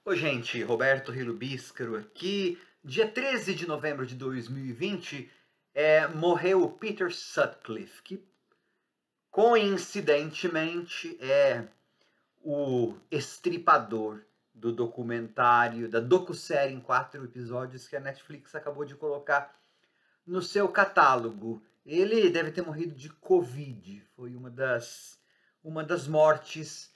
Oi, gente, Roberto Rilo Bíscaro aqui. Dia 13 de novembro de 2020, morreu o Peter Sutcliffe, que coincidentemente é o estripador do documentário, da docu-série em 4 episódios que a Netflix acabou de colocar no seu catálogo. Ele deve ter morrido de Covid, foi uma das mortes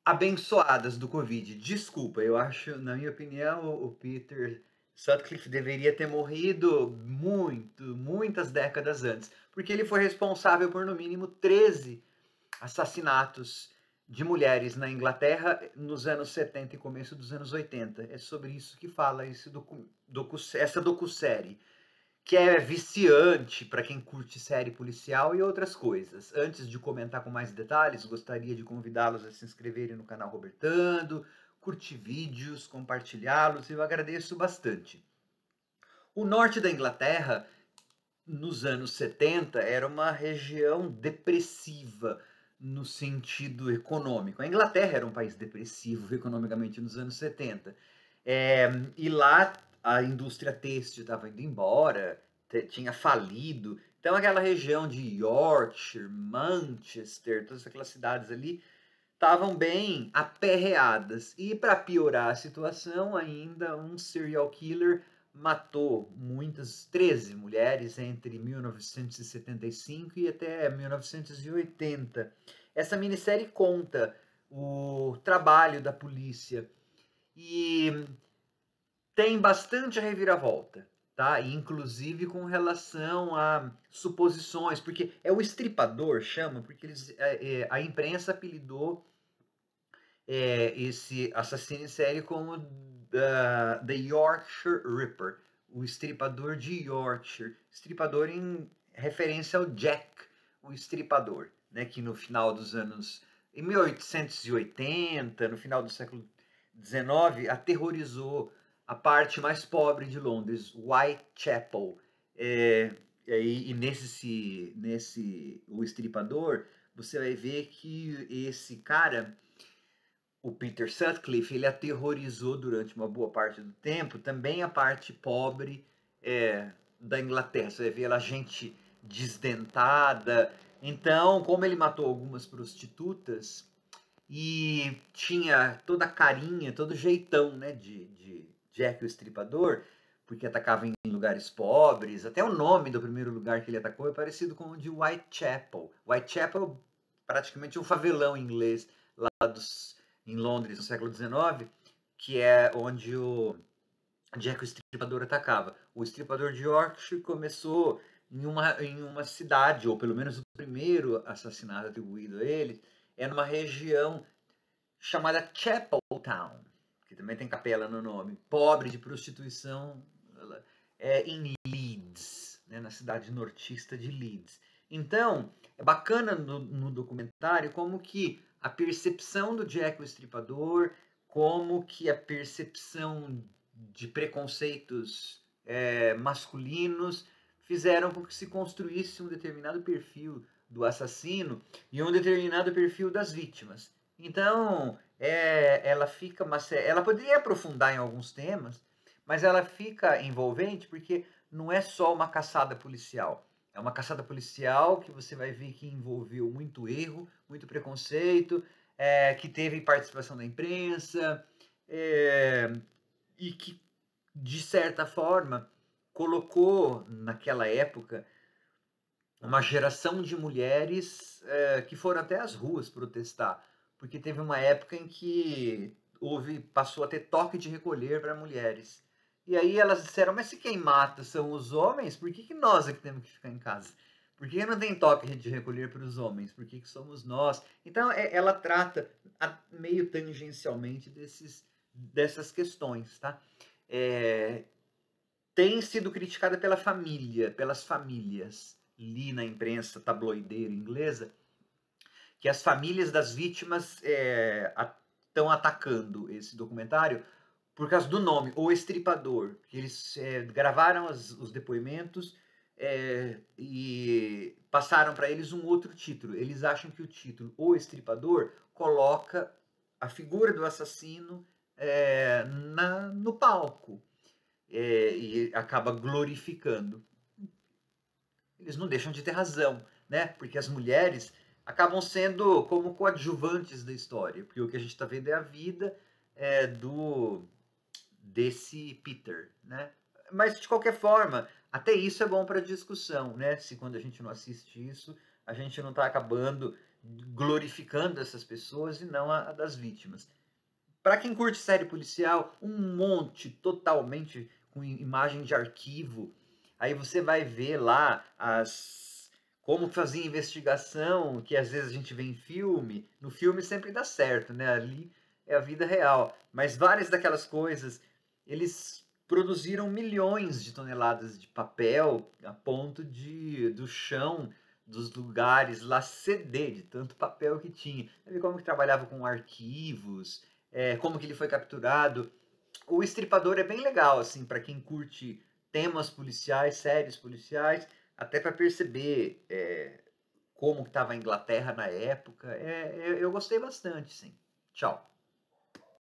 abençoadas do Covid. Desculpa, eu acho, na minha opinião, o Peter Sutcliffe deveria ter morrido muitas décadas antes, porque ele foi responsável por no mínimo 13 assassinatos de mulheres na Inglaterra nos anos 70 e começo dos anos 80. É sobre isso que fala essa docu-série, que é viciante para quem curte série policial e outras coisas. Antes de comentar com mais detalhes, gostaria de convidá-los a se inscreverem no canal Robertando, curtir vídeos, compartilhá-los, eu agradeço bastante. O norte da Inglaterra, nos anos 70, era uma região depressiva no sentido econômico. A Inglaterra era um país depressivo economicamente nos anos 70. E lá a indústria têxtil estava indo embora, tinha falido. Então aquela região de Yorkshire, Manchester, todas aquelas cidades ali estavam bem aperreadas. E para piorar a situação, ainda um serial killer matou 13 mulheres entre 1975 e até 1980. Essa minissérie conta o trabalho da polícia e tem bastante reviravolta, tá? Inclusive com relação a suposições, porque é o estripador, chama, porque a imprensa apelidou esse assassino em série como The Yorkshire Ripper, o estripador de Yorkshire, estripador em referência ao Jack, o estripador, né, que no final dos anos, em 1880, no final do século XIX, aterrorizou a parte mais pobre de Londres, Whitechapel. E nesse o estripador, você vai ver que esse cara, o Peter Sutcliffe, ele aterrorizou durante uma boa parte do tempo também a parte pobre da Inglaterra. Você vai ver lá gente desdentada. Então, como ele matou algumas prostitutas e tinha toda a carinha, todo jeitão, né, de Jack o Estripador, porque atacava em lugares pobres, até o nome do primeiro lugar que ele atacou é parecido com o de Whitechapel. Whitechapel, praticamente um favelão inglês lá em Londres, no século XIX, que é onde o Jack o Estripador atacava. O Estripador de Yorkshire começou em uma cidade, ou pelo menos o primeiro assassinato atribuído a ele, é numa região chamada Chapel Town, que também tem capela no nome, pobre de prostituição, em Leeds, né, na cidade nortista de Leeds. Então, é bacana no documentário como que a percepção do Jack o Estripador, como que a percepção de preconceitos masculinos fizeram com que se construísse um determinado perfil do assassino e um determinado perfil das vítimas. Então, ela fica ela poderia aprofundar em alguns temas, mas ela fica envolvente porque não é só uma caçada policial. É uma caçada policial que você vai ver que envolveu muito erro, muito preconceito, que teve participação da imprensa, e que, de certa forma, colocou naquela época uma geração de mulheres que foram até às ruas protestar, porque teve uma época em que passou a ter toque de recolher para mulheres. E aí elas disseram, mas se quem mata são os homens, por que nós é que temos que ficar em casa? Por que não tem toque de recolher para os homens? Por que somos nós? Então ela trata meio tangencialmente dessas questões, tá? Tem sido criticada pelas famílias. Li na imprensa tabloideira inglesa que as famílias das vítimas estão atacando esse documentário por causa do nome, O Estripador. Que eles gravaram os depoimentos e passaram para eles um outro título. Eles acham que o título O Estripador coloca a figura do assassino no palco, e acaba glorificando. Eles não deixam de ter razão, né? Porque as mulheres acabam sendo como coadjuvantes da história, porque o que a gente está vendo é a vida do desse Peter, né? Mas de qualquer forma, até isso é bom para discussão, né? Se quando a gente não assiste isso, a gente não está acabando glorificando essas pessoas e não a das vítimas. Para quem curte série policial, um monte totalmente com imagem de arquivo. Aí você vai ver lá como fazer investigação, que às vezes a gente vê em filme. No filme sempre dá certo, né? Ali é a vida real. Mas várias daquelas coisas, eles produziram milhões de toneladas de papel a ponto do chão dos lugares lá ceder de tanto papel que tinha. Sabe como que trabalhava com arquivos, como que ele foi capturado. O Estripador é bem legal, assim, para quem curte temas policiais, séries policiais, até para perceber como estava a Inglaterra na época. Eu gostei bastante, sim. Tchau.